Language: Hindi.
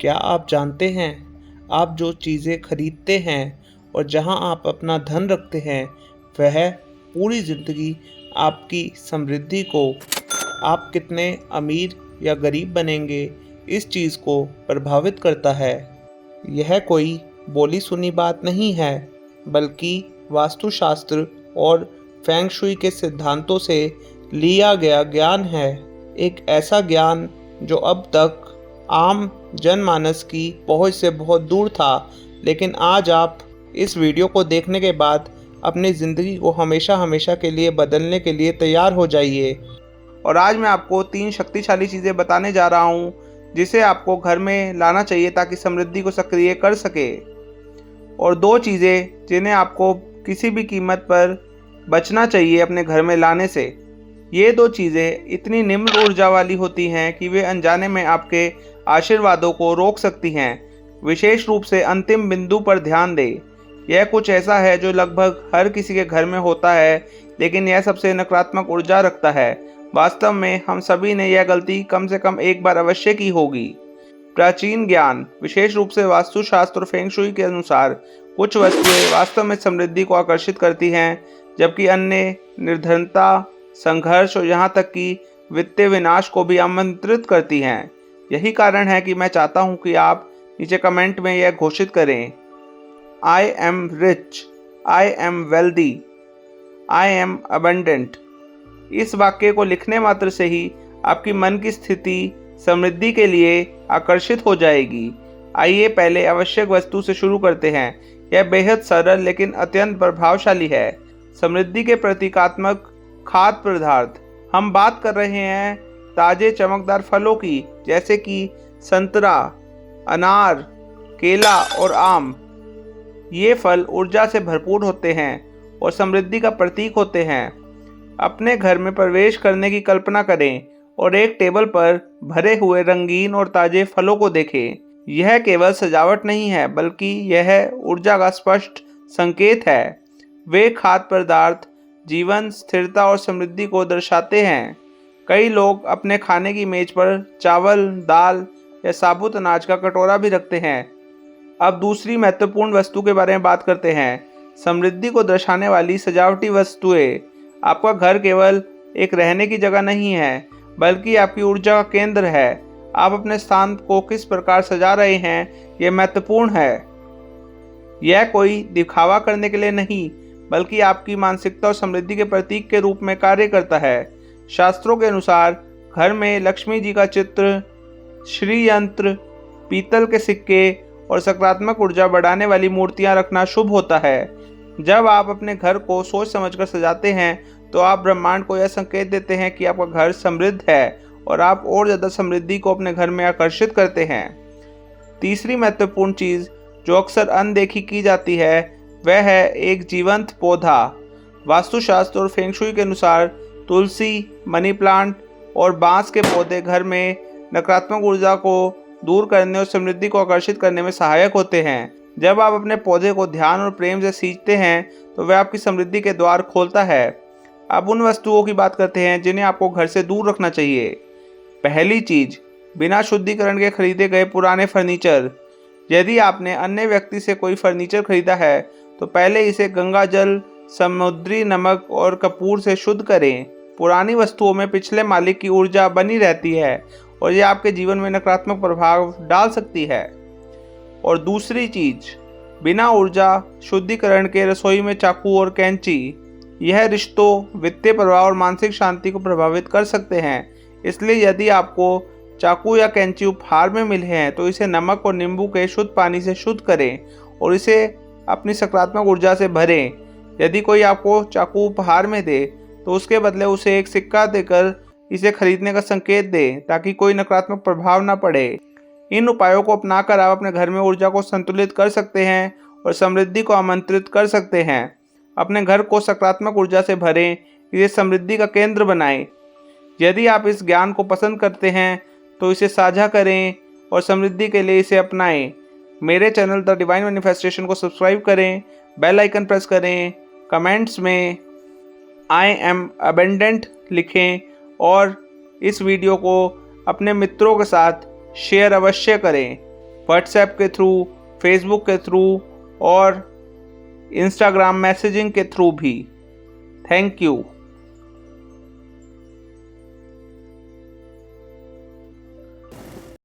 क्या आप जानते हैं, आप जो चीज़ें खरीदते हैं और जहां आप अपना धन रखते हैं, वह पूरी ज़िंदगी आपकी समृद्धि को, आप कितने अमीर या गरीब बनेंगे, इस चीज़ को प्रभावित करता है। यह कोई बोली सुनी बात नहीं है, बल्कि वास्तुशास्त्र और फेंग शुई के सिद्धांतों से लिया गया ज्ञान है। एक ऐसा ज्ञान जो अब तक आम जनमानस की पहुंच से बहुत दूर था, लेकिन आज आप इस वीडियो को देखने के बाद अपनी ज़िंदगी को हमेशा हमेशा के लिए बदलने के लिए तैयार हो जाइए। और आज मैं आपको 3 शक्तिशाली चीज़ें बताने जा रहा हूँ, जिसे आपको घर में लाना चाहिए ताकि समृद्धि को सक्रिय कर सके। और 2 चीज़ें जिन्हें आपको किसी भी कीमत पर बचना चाहिए अपने घर में लाने से। ये 2 चीज़ें इतनी निम्न ऊर्जा वाली होती हैं कि वे अनजाने में आपके आशीर्वादों को रोक सकती हैं। विशेष रूप से अंतिम बिंदु पर ध्यान दें। यह कुछ ऐसा है जो लगभग हर किसी के घर में होता है, लेकिन यह सबसे नकारात्मक ऊर्जा रखता है। वास्तव में हम सभी ने यह गलती कम से कम एक बार अवश्य की होगी। प्राचीन ज्ञान, विशेष रूप से वास्तुशास्त्र और फेंग शुई के अनुसार, कुछ वस्तुएं वास्तव में समृद्धि को आकर्षित करती हैं, जबकि अन्य निर्धनता, संघर्ष और यहाँ तक कि वित्तीय विनाश को भी आमंत्रित करती हैं। यही कारण है कि मैं चाहता हूँ कि आप नीचे कमेंट में यह घोषित करें, I am rich, I am wealthy, I am abundant. इस वाक्य को लिखने मात्र से ही आपकी मन की स्थिति समृद्धि के लिए आकर्षित हो जाएगी। आइए पहले आवश्यक वस्तु से शुरू करते हैं। यह बेहद सरल लेकिन अत्यंत प्रभावशाली है। समृद्धि के प्रतीकात्मक खाद्य पदार्थ। हम बात कर रहे हैं ताजे चमकदार फलों की, जैसे कि संतरा, अनार, केला और आम। ये फल ऊर्जा से भरपूर होते हैं और समृद्धि का प्रतीक होते हैं। अपने घर में प्रवेश करने की कल्पना करें और एक टेबल पर भरे हुए रंगीन और ताजे फलों को देखें। यह केवल सजावट नहीं है, बल्कि यह ऊर्जा का स्पष्ट संकेत है। वे खाद्य पदार्थ जीवन, स्थिरता और समृद्धि को दर्शाते हैं। कई लोग अपने खाने की मेज पर चावल, दाल या साबुत अनाज का कटोरा भी रखते हैं। अब दूसरी महत्वपूर्ण वस्तु के बारे में बात करते हैं, समृद्धि को दर्शाने वाली सजावटी वस्तुएं। आपका घर केवल एक रहने की जगह नहीं है, बल्कि आपकी ऊर्जा का केंद्र है। आप अपने स्थान को किस प्रकार सजा रहे हैं, यह महत्वपूर्ण है। यह कोई दिखावा करने के लिए नहीं, बल्कि आपकी मानसिकता और समृद्धि के प्रतीक के रूप में कार्य करता है। शास्त्रों के अनुसार घर में लक्ष्मी जी का चित्र, श्री यंत्र, पीतल के सिक्के और सकारात्मक ऊर्जा बढ़ाने वाली मूर्तियां रखना शुभ होता है। जब आप अपने घर को सोच समझकर सजाते हैं, तो आप ब्रह्मांड को यह संकेत देते हैं कि आपका घर समृद्ध है और आप और ज़्यादा समृद्धि को अपने घर में आकर्षित करते हैं। तीसरी महत्वपूर्ण चीज़ जो अक्सर अनदेखी की जाती है, वह है एक जीवंत पौधा। वास्तुशास्त्र और फेंग शुई के अनुसार तुलसी, मनी प्लांट और बांस के पौधे घर में नकारात्मक ऊर्जा को दूर करने और समृद्धि को आकर्षित करने में सहायक होते हैं। जब आप अपने पौधे को ध्यान और प्रेम से सींचते हैं, तो वह आपकी समृद्धि के द्वार खोलता है। अब उन वस्तुओं की बात करते हैं जिन्हें आपको घर से दूर रखना चाहिए। पहली चीज, बिना शुद्धिकरण के खरीदे गए पुराने फर्नीचर। यदि आपने अन्य व्यक्ति से कोई फर्नीचर खरीदा है, तो पहले इसे गंगा जल, समुद्री नमक और कपूर से शुद्ध करें। पुरानी वस्तुओं में पिछले मालिक की ऊर्जा बनी रहती है और यह आपके जीवन में नकारात्मक प्रभाव डाल सकती है। और दूसरी चीज, बिना ऊर्जा शुद्धिकरण के रसोई में चाकू और कैंची। यह रिश्तों, वित्तीय प्रभाव और मानसिक शांति को प्रभावित कर सकते हैं। इसलिए यदि आपको चाकू या कैंची उपहार में मिले हैं, तो इसे नमक और नींबू के शुद्ध पानी से शुद्ध करें और इसे अपनी सकारात्मक ऊर्जा से भरें। यदि कोई आपको चाकू उपहार में दे, तो उसके बदले उसे एक सिक्का देकर इसे खरीदने का संकेत दें, ताकि कोई नकारात्मक प्रभाव न पड़े। इन उपायों को अपनाकर आप अपने घर में ऊर्जा को संतुलित कर सकते हैं और समृद्धि को आमंत्रित कर सकते हैं। अपने घर को सकारात्मक ऊर्जा से भरें, इसे समृद्धि का केंद्र बनाएं। यदि आप इस ज्ञान को पसंद करते हैं, तो इसे साझा करें और समृद्धि के लिए इसे अपनाएं। मेरे चैनल द डिवाइन मैनिफेस्टेशन को सब्सक्राइब करें, बेल आइकन प्रेस करें, कमेंट्स में आई एम अबेंडेंट लिखें और इस वीडियो को अपने मित्रों के साथ शेयर अवश्य करें। व्हाट्सएप के थ्रू, फेसबुक के थ्रू और इंस्टाग्राम मैसेजिंग के थ्रू भी। Thank you.